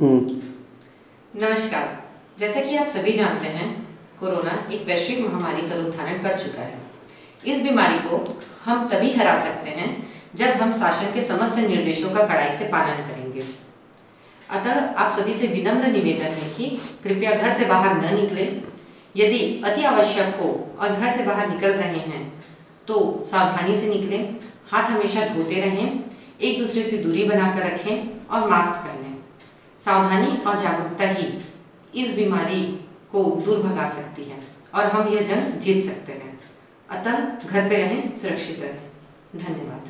नमस्कार। जैसा कि आप सभी जानते हैं, कोरोना एक वैश्विक महामारी का रूप धारण कर चुका है। इस बीमारी को हम तभी हरा सकते हैं जब हम शासन के समस्त निर्देशों का कड़ाई से पालन करेंगे। अतः आप सभी से विनम्र निवेदन है कि कृपया घर से बाहर न निकलें। यदि अति आवश्यक हो और घर से बाहर निकल रहे हैं तो सावधानी से निकलें, हाथ हमेशा धोते रहें, एक दूसरे से दूरी बनाकर रखें और मास्क पहनें। सावधानी और जागरूकता ही इस बीमारी को दूर भगा सकती है और हम यह जंग जीत सकते हैं। अतः घर पे रहें, सुरक्षित रहें। धन्यवाद।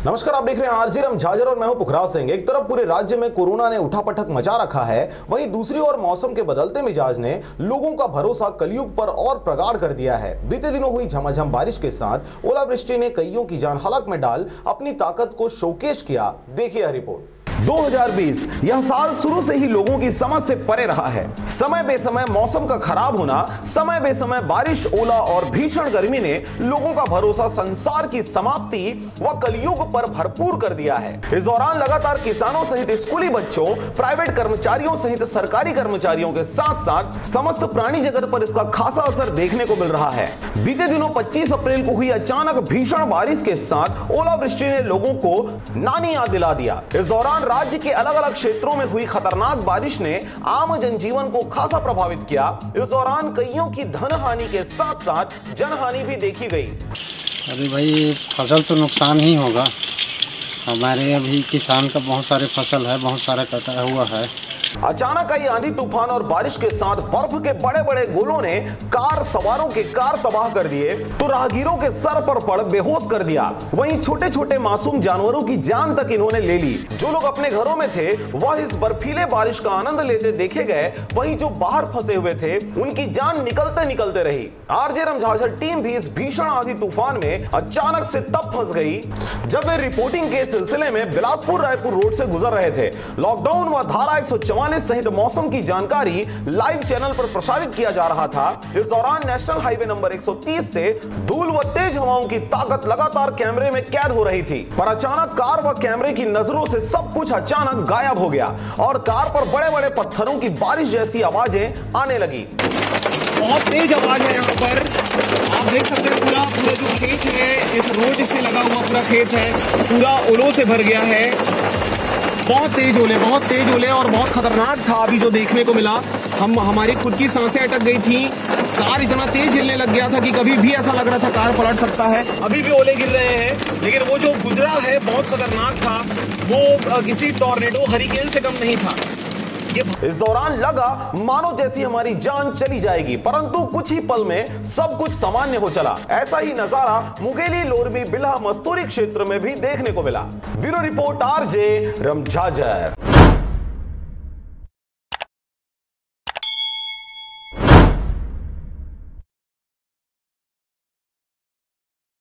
नमस्कार, आप देख रहे हैं आरजे रम झाजर और मैं हूं पुखराज सिंह। एक तरफ पूरे राज्य में कोरोना ने उठापटक मचा रखा है, वहीं दूसरी ओर मौसम के बदलते मिजाज ने लोगों का भरोसा कलयुग पर और प्रगाढ़ कर दिया है। बीते दिनों हुई झमाझम बारिश के साथ ओलावृष्टि ने कईयों की जान हलक में डाल अपनी ताकत को शोकेश किया। देखिए यह रिपोर्ट। 2020 यह साल शुरू से ही लोगों की समझ से परे रहा है। समय बेसमय मौसम का खराब होना, समय बेसमय बारिश, ओला और भीषण गर्मी ने लोगों का भरोसा संसार की समाप्ति व कलयुग पर भरपूर कर दिया है। इस दौरान लगातार किसानों सहित स्कूली बच्चों, प्राइवेट कर्मचारियों सहित सरकारी कर्मचारियों के साथ साथ समस्त प्राणी जगत पर इसका खासा असर देखने को मिल रहा है। बीते दिनों 25 अप्रैल को हुई अचानक भीषण बारिश के साथ ओलावृष्टि ने लोगों को नानी याद दिला दिया। इस दौरान राज्य के अलग अलग क्षेत्रों में हुई खतरनाक बारिश ने आम जनजीवन को खासा प्रभावित किया। इस दौरान कईयों की धन हानि के साथ साथ जनहानि भी देखी गई। अरे भाई, फसल तो नुकसान ही होगा। हमारे अभी किसान का बहुत सारे फसल है, बहुत सारा कटा हुआ है। अचानक आई आंधी तूफान और बारिश के साथ बर्फ के बड़े बड़े गोलों ने कार सवारों के कार तबाह कर दिए तो राहगीरों के सर पर पड़ बेहोश कर दिया। वहीं छोटे छोटे मासूम जानवरों की जान तक इन्होंने ले ली। जो लोग अपने घरों में थे वह इस बर्फीले बारिश का आनंद लेते देखे गए, वहीं जो बाहर फंसे हुए थे उनकी जान निकलते निकलते रही। आरजे रम झाजर टीम भी इस भीषण आंधी तूफान में अचानक से तब फंस गई जब वे रिपोर्टिंग के सिलसिले में बिलासपुर रायपुर रोड से गुजर रहे थे। लॉकडाउन व धारा 144 सहित मौसम की जानकारी लाइव चैनल पर प्रसारित किया जा रहा था। इस दौरान नेशनल हाईवे नंबर 130 से धूल व तेज हवाओं की ताकत लगातार कैमरे में कैद हो रही थी, पर अचानक कार व कैमरे की नजरों से सब कुछ अचानक गायब हो गया और कार पर बड़े बड़े पत्थरों की बारिश जैसी आवाजें आने लगी। बहुत तेज आवाज है यहाँ पर, आप देख सकते हैं। पूरा जो खेत है, इस रोड से लगा हुआ पूरा खेत है, पूरा ओलों से भर गया है। बहुत तेज ओले और बहुत खतरनाक था अभी जो देखने को मिला। हमारी खुद की सांसें अटक गई थी। कार इतना तेज हिलने लग गया था कि कभी भी ऐसा लग रहा था कार पलट सकता है। अभी भी ओले गिर रहे हैं, लेकिन वो जो गुजरा है बहुत खतरनाक था। वो किसी टॉर्नेडो हरिकेन से कम नहीं था। इस दौरान लगा मानो जैसी हमारी जान चली जाएगी, परंतु कुछ ही पल में सब कुछ सामान्य हो चला। ऐसा ही नजारा मुंगेली, लोरमी, बिल्हा, मस्तूरी क्षेत्र में भी देखने को मिला। ब्यूरो रिपोर्ट आरजे रम झाजर।